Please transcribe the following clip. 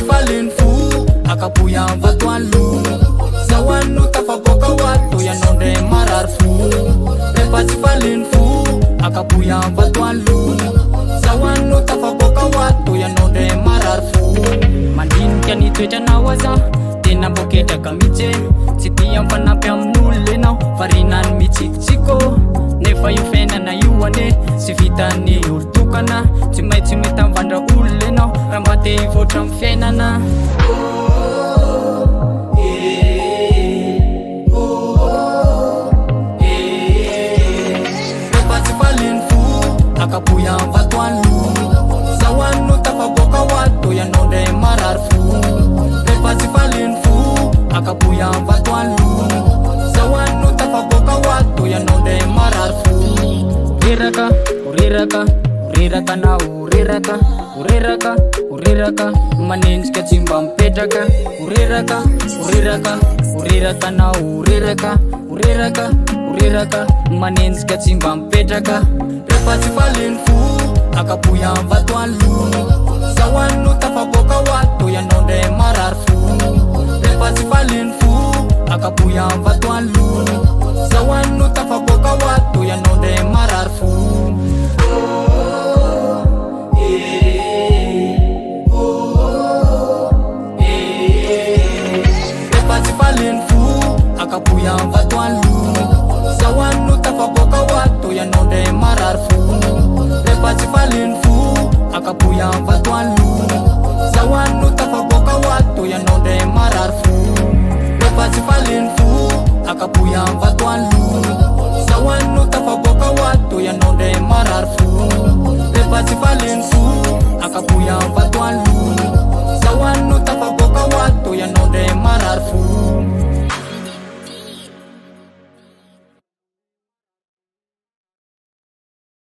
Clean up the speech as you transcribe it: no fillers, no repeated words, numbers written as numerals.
Falling fool, akapuya vatwalu zawanu tafaboka watu yanonde mararfu. Repati falling fool, akapuya vatwalu zawanu tafaboka watu yanonde mararfu. Mandin kani tweja nawaza tena boketa kamiche sitia mfana pya mnule na farinan michiko nefa yufena na yuwane sifitani urtukana chimai tamvandra ule na rambate ivotra mfenana. Repati falling fool, akapuya vatwalu zawanu tafaboka watu yanonde mararfu. Repati falling fool, akapuya vatwalu zawanu tafaboka watu yanonde mararfu. Uriraka na uriraka manins kachimba mpetaka. Uriraka na uriraka manins kachimba mpetaka. Repati falling fool, akapuya vatwalu zawanu tafaboka watu yanonde mararfu. Repati falling fool, akapuya vatwalu zawanu tafaboka watu yanonde mararfu. Repati falling fool, akapuya vatwalu zawanu tafaboka watu yanonde mararfu. Repati falling fool, akapuya vatwalu